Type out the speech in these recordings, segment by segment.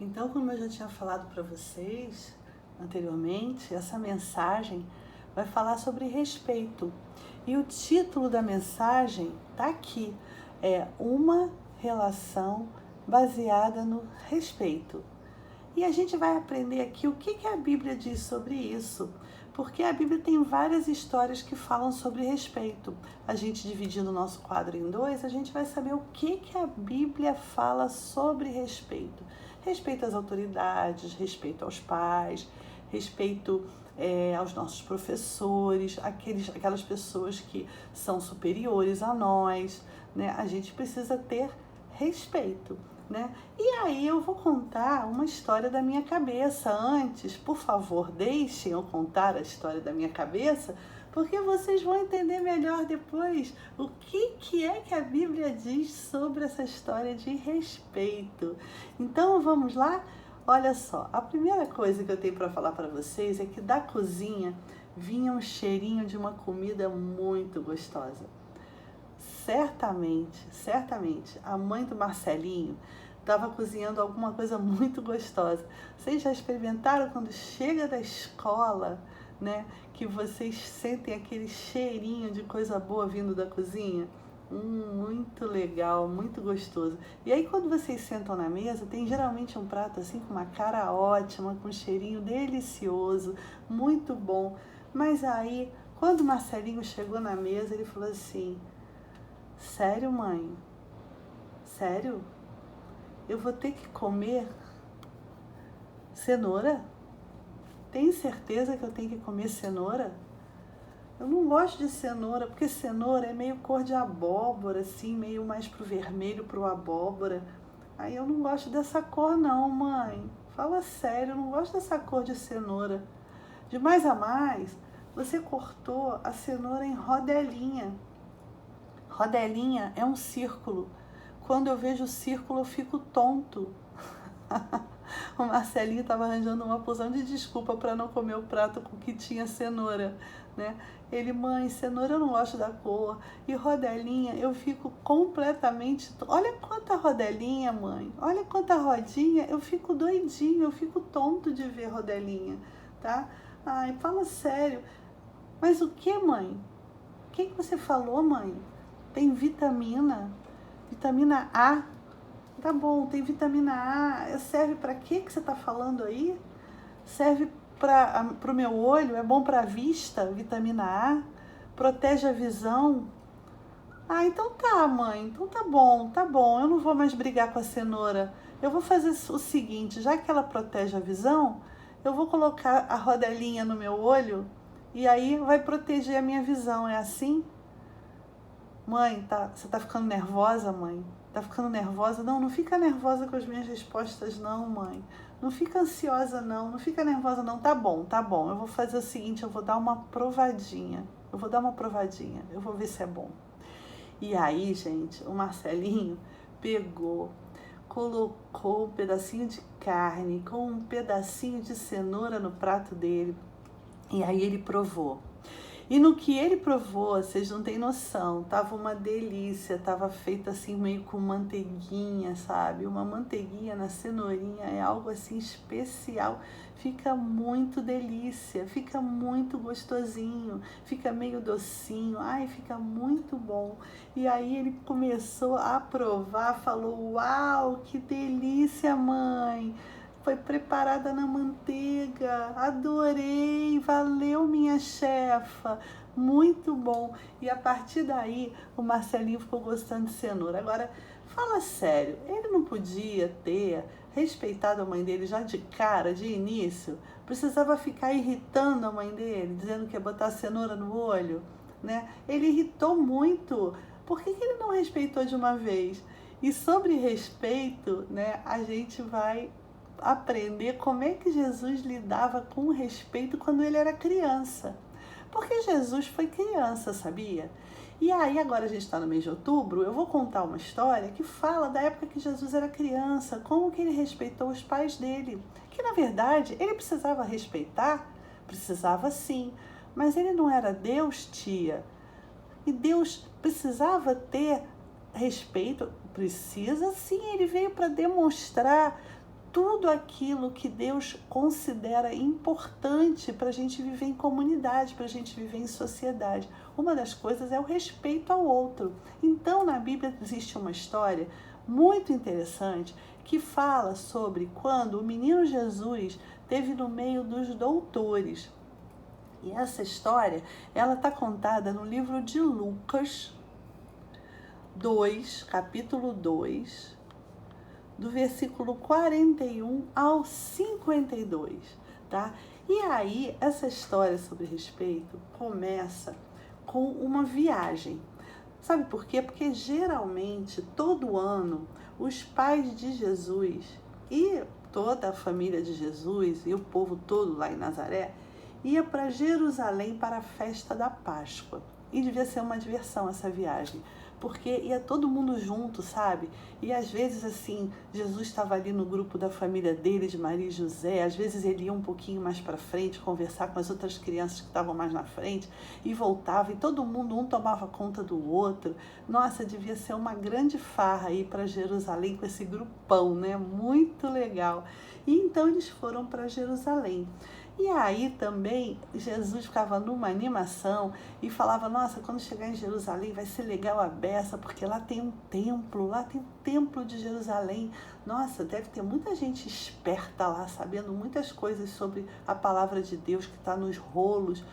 Então, como eu já tinha falado para vocês anteriormente, essa mensagem vai falar sobre respeito. E o título da mensagem está aqui, é Uma Relação Baseada no Respeito. E a gente vai aprender aqui o que a Bíblia diz sobre isso, porque a Bíblia tem várias histórias que falam sobre respeito. A gente dividindo o nosso quadro em dois, a gente vai saber o que a Bíblia fala sobre respeito. Respeito às autoridades, respeito aos pais, respeito aos nossos professores, aquelas pessoas que são superiores a nós, né? A gente precisa ter respeito. Né? E aí eu vou contar uma história da minha cabeça. Antes, por favor, deixem eu contar a história da minha cabeça, porque vocês vão entender melhor depois o que é que a Bíblia diz sobre essa história de respeito. Então vamos lá? Olha só, a primeira coisa que eu tenho para falar para vocês é que da cozinha vinha um cheirinho de uma comida muito gostosa. Certamente, a mãe do Marcelinho estava cozinhando alguma coisa muito gostosa. Vocês já experimentaram quando chega da escola, né, que vocês sentem aquele cheirinho de coisa boa vindo da cozinha? Muito legal, muito gostoso. E aí quando vocês sentam na mesa, tem geralmente um prato assim com uma cara ótima, com um cheirinho delicioso, muito bom. Mas aí, quando o Marcelinho chegou na mesa, ele falou assim: sério, mãe? Sério? Eu vou ter que comer cenoura? Tem certeza que eu tenho que comer cenoura? Eu não gosto de cenoura, porque cenoura é meio cor de abóbora, assim, meio mais pro vermelho, pro abóbora. Aí eu não gosto dessa cor não, mãe. Fala sério, eu não gosto dessa cor de cenoura. De mais a mais, você cortou a cenoura em rodelinha. Rodelinha é um círculo. Quando eu vejo o círculo, eu fico tonto. O Marcelinho estava arranjando uma porção de desculpa para não comer o prato com que tinha cenoura, né? Ele: mãe, cenoura eu não gosto da cor. E rodelinha, eu fico completamente... Olha quanta rodelinha, mãe. Olha quanta rodinha. Eu fico doidinho, eu fico tonto de ver rodelinha, tá? Ai, fala sério. Mas o que, mãe? O que você falou, mãe? Tem vitamina? Vitamina A? Tá bom, tem vitamina A. Serve para que você tá falando aí? Serve para o meu olho? É bom para a vista? Vitamina A? Protege a visão? Ah, então tá, mãe. Então tá bom, tá bom. Eu não vou mais brigar com a cenoura. Eu vou fazer o seguinte: já que ela protege a visão, eu vou colocar a rodelinha no meu olho e aí vai proteger a minha visão. É assim? Mãe, você tá ficando nervosa, mãe? Tá ficando nervosa? Não, não fica nervosa com as minhas respostas não, mãe. Não fica ansiosa não, não fica nervosa não. Tá bom. Eu vou fazer o seguinte, eu vou dar uma provadinha. Eu vou ver se é bom. E aí, gente, o Marcelinho pegou, colocou um pedacinho de carne com um pedacinho de cenoura no prato dele. E aí ele provou. E no que ele provou, vocês não têm noção, tava uma delícia, tava feito assim meio com manteiguinha, sabe? Uma manteiguinha na cenourinha é algo assim especial, fica muito delícia, fica muito gostosinho, fica meio docinho, ai, fica muito bom. E aí ele começou a provar, falou: uau, que delícia, mãe! Foi preparada na manteiga, adorei, valeu minha chefa, muito bom. E a partir daí o Marcelinho ficou gostando de cenoura. Agora, fala sério, ele não podia ter respeitado a mãe dele já de cara, de início? Precisava ficar irritando a mãe dele, dizendo que ia botar cenoura no olho, né? Ele irritou muito. Por que ele não respeitou de uma vez? E sobre respeito, né, a gente vai aprender como é que Jesus lidava com o respeito quando ele era criança. Porque Jesus foi criança, sabia? E aí, agora a gente está no mês de outubro, eu vou contar uma história que fala da época que Jesus era criança, como que ele respeitou os pais dele. Que, na verdade, ele precisava respeitar? Precisava sim, mas ele não era Deus, tia. E Deus precisava ter respeito? Precisa sim, ele veio para demonstrar tudo aquilo que Deus considera importante para a gente viver em comunidade, para a gente viver em sociedade. Uma das coisas é o respeito ao outro. Então, na Bíblia existe uma história muito interessante que fala sobre quando o menino Jesus esteve no meio dos doutores. E essa história, ela está contada no livro de Lucas 2, capítulo 2, do versículo 41 ao 52, tá? E aí, essa história sobre respeito começa com uma viagem. Sabe por quê? Porque geralmente, todo ano, os pais de Jesus e toda a família de Jesus e o povo todo lá em Nazaré ia para Jerusalém para a festa da Páscoa. E devia ser uma diversão essa viagem, porque ia todo mundo junto, sabe? E às vezes, assim, Jesus estava ali no grupo da família dele, de Maria e José, às vezes ele ia um pouquinho mais para frente, conversar com as outras crianças que estavam mais na frente, e voltava, e todo mundo, um tomava conta do outro. Nossa, devia ser uma grande farra ir para Jerusalém com esse grupão, né? Muito legal. E então eles foram para Jerusalém. E aí também Jesus ficava numa animação e falava, nossa, quando chegar em Jerusalém vai ser legal a beça, porque lá tem um templo de Jerusalém. Nossa, deve ter muita gente esperta lá, sabendo muitas coisas sobre a palavra de Deus que está nos rolos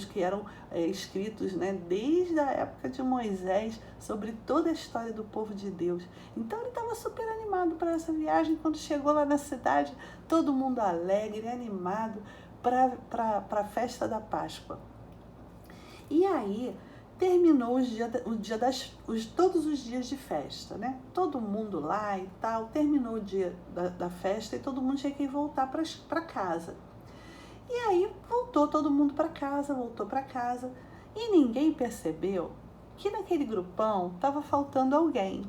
que eram escritos, né, desde a época de Moisés, sobre toda a história do povo de Deus. Então ele estava super animado para essa viagem. Quando chegou lá na cidade, todo mundo alegre, animado para a festa da Páscoa. E aí terminou todos os dias de festa, né? Todo mundo lá e tal, terminou o dia da festa e todo mundo tinha que voltar para casa. E aí voltou todo mundo para casa, e ninguém percebeu que naquele grupão estava faltando alguém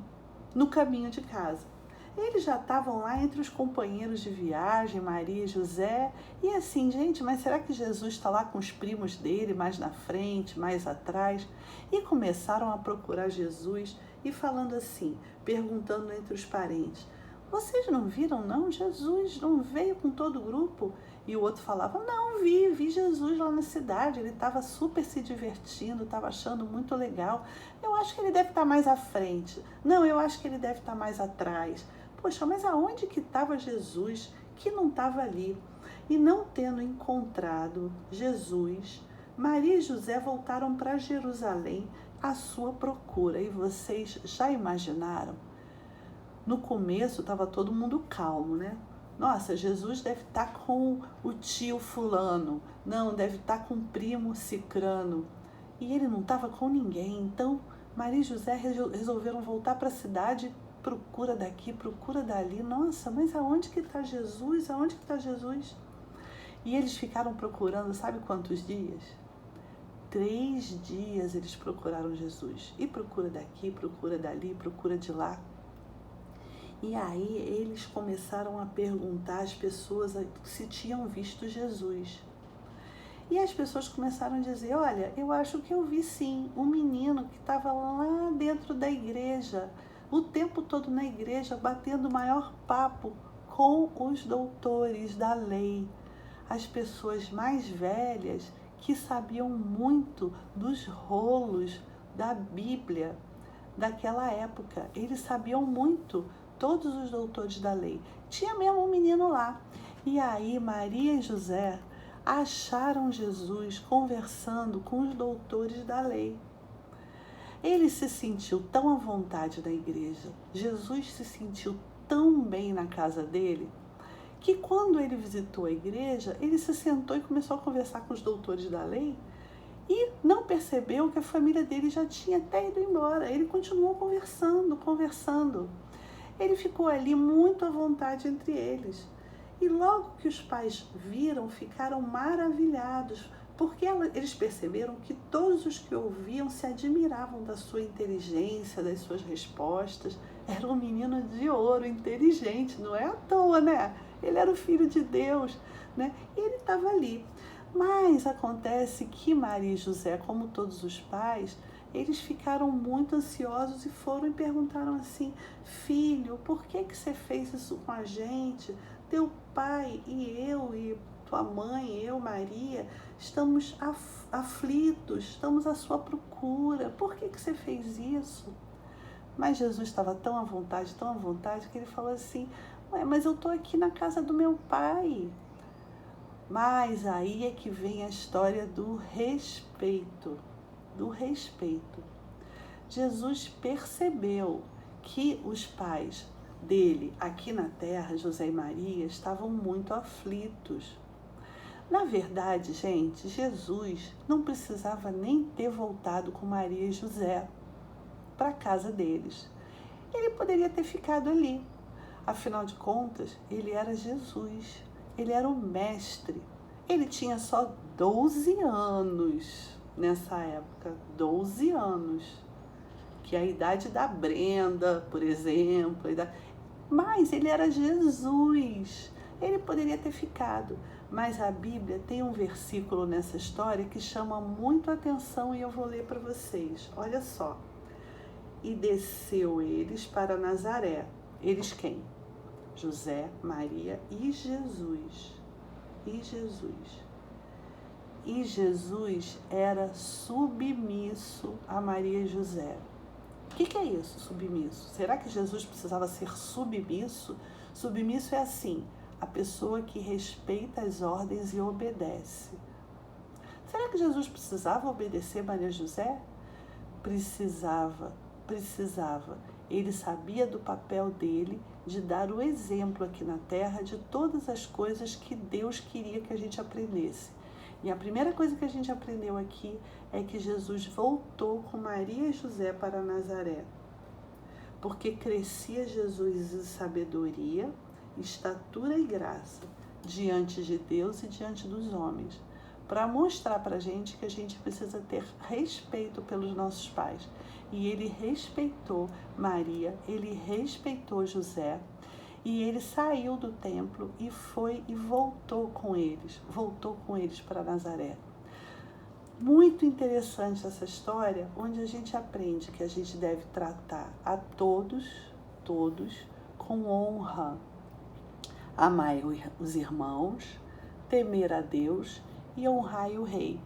no caminho de casa. Eles já estavam lá entre os companheiros de viagem, Maria e José, e assim, gente, mas será que Jesus está lá com os primos dele, mais na frente, mais atrás? E começaram a procurar Jesus e falando assim, perguntando entre os parentes, vocês não viram não? Jesus não veio com todo o grupo? E o outro falava, não, vi Jesus lá na cidade, ele estava super se divertindo, estava achando muito legal. Eu acho que ele deve estar mais à frente. Não, eu acho que ele deve estar mais atrás. Poxa, mas aonde que estava Jesus que não estava ali? E não tendo encontrado Jesus, Maria e José voltaram para Jerusalém à sua procura. E vocês já imaginaram? No começo estava todo mundo calmo, né? Nossa, Jesus deve estar com o tio fulano, não, deve estar com o primo cicrano. E ele não estava com ninguém. Então, Maria e José resolveram voltar para a cidade, procura daqui, procura dali. Nossa, mas aonde que está Jesus? Aonde que está Jesus? E eles ficaram procurando, sabe quantos dias? 3 dias eles procuraram Jesus. E procura daqui, procura dali, procura de lá. E aí eles começaram a perguntar às pessoas se tinham visto Jesus. E as pessoas começaram a dizer, olha, eu acho que eu vi sim, um menino que estava lá dentro da igreja, o tempo todo na igreja, batendo o maior papo com os doutores da lei, as pessoas mais velhas que sabiam muito dos rolos da Bíblia daquela época. Eles sabiam muito, todos os doutores da lei. Tinha mesmo um menino lá. E aí Maria e José acharam Jesus conversando com os doutores da lei. Ele se sentiu tão à vontade na igreja, Jesus se sentiu tão bem na casa dele, que quando ele visitou a igreja, ele se sentou e começou a conversar com os doutores da lei e não percebeu que a família dele já tinha até ido embora. Ele continuou conversando. Ele ficou ali muito à vontade entre eles. E logo que os pais viram, ficaram maravilhados, porque eles perceberam que todos os que ouviam se admiravam da sua inteligência, das suas respostas. Era um menino de ouro, inteligente, não é à toa, né? Ele era o filho de Deus, né? E ele estava ali. Mas acontece que Maria e José, como todos os pais, eles ficaram muito ansiosos e foram e perguntaram assim: filho, por que você fez isso com a gente? Teu pai e tua mãe, eu, Maria, estamos aflitos, estamos à sua procura. Por que você fez isso? Mas Jesus estava tão à vontade, que ele falou assim: ué, mas eu estou aqui na casa do meu pai. Mas aí é que vem a história do respeito. Jesus percebeu que os pais dele aqui na terra, José e Maria, estavam muito aflitos. Na verdade, gente, Jesus não precisava nem ter voltado com Maria e José para a casa deles. Ele poderia ter ficado ali. Afinal de contas, ele era Jesus, ele era o mestre. Ele tinha só 12 anos nessa época, 12 anos, que é a idade da Brenda, por exemplo. Mas ele era Jesus, ele poderia ter ficado. Mas a Bíblia tem um versículo nessa história que chama muito a atenção e eu vou ler para vocês. Olha só. E desceu eles para Nazaré. Eles quem? José, Maria e Jesus. E Jesus era submisso a Maria e José. O que é isso, submisso? Será que Jesus precisava ser submisso? Submisso é assim, a pessoa que respeita as ordens e obedece. Será que Jesus precisava obedecer Maria e José? Precisava. Ele sabia do papel dele de dar o exemplo aqui na terra de todas as coisas que Deus queria que a gente aprendesse. E a primeira coisa que a gente aprendeu aqui é que Jesus voltou com Maria e José para Nazaré, porque crescia Jesus em sabedoria, estatura e graça diante de Deus e diante dos homens, para mostrar para a gente que a gente precisa ter respeito pelos nossos pais. E ele respeitou Maria, ele respeitou José, e ele saiu do templo e foi e voltou com eles para Nazaré. Muito interessante essa história, onde a gente aprende que a gente deve tratar a todos com honra, amar os irmãos, temer a Deus e honrar o rei.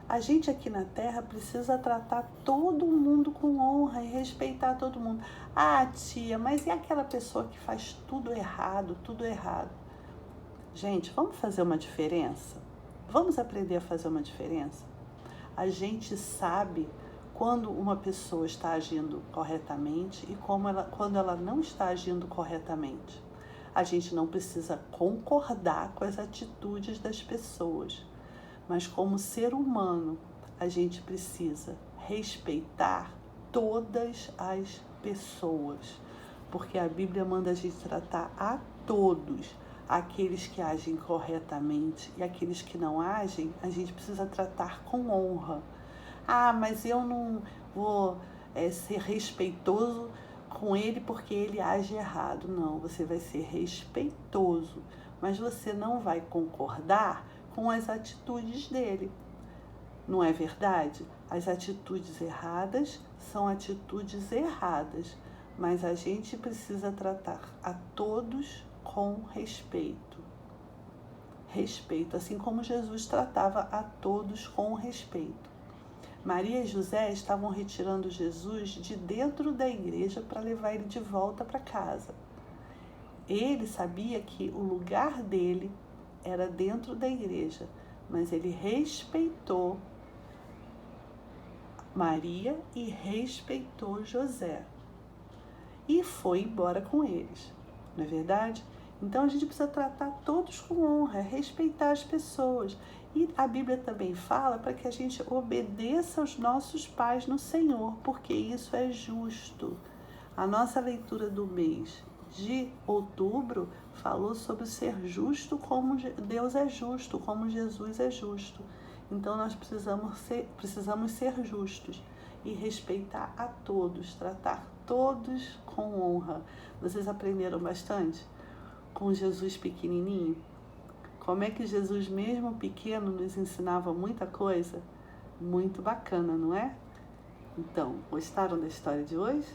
A gente aqui na terra precisa tratar todo mundo com honra e respeitar todo mundo. Ah, tia, mas e aquela pessoa que faz tudo errado? Gente, vamos fazer uma diferença? Vamos aprender a fazer uma diferença? A gente sabe quando uma pessoa está agindo corretamente e quando ela não está agindo corretamente. A gente não precisa concordar com as atitudes das pessoas, mas como ser humano, a gente precisa respeitar todas as pessoas, porque a Bíblia manda a gente tratar a todos, aqueles que agem corretamente e aqueles que não agem, a gente precisa tratar com honra. Ah, mas eu não vou ser respeitoso com ele porque ele age errado. Não, você vai ser respeitoso, mas você não vai concordar com as atitudes dele. Não é verdade? As atitudes erradas são atitudes erradas, mas a gente precisa tratar a todos com respeito. Respeito, assim como Jesus tratava a todos com respeito. Maria e José estavam retirando Jesus de dentro da igreja para levar ele de volta para casa. Ele sabia que o lugar dele era dentro da igreja, mas ele respeitou Maria e respeitou José e foi embora com eles, não é verdade? Então a gente precisa tratar todos com honra, respeitar as pessoas. E a Bíblia também fala para que a gente obedeça aos nossos pais no Senhor, porque isso é justo. A nossa leitura do mês de outubro falou sobre ser justo como Deus é justo, como Jesus é justo. Então nós precisamos ser justos e respeitar a todos, tratar todos com honra. Vocês aprenderam bastante com Jesus pequenininho? Como é que Jesus, mesmo pequeno, nos ensinava muita coisa? Muito bacana, não é? Então, gostaram da história de hoje?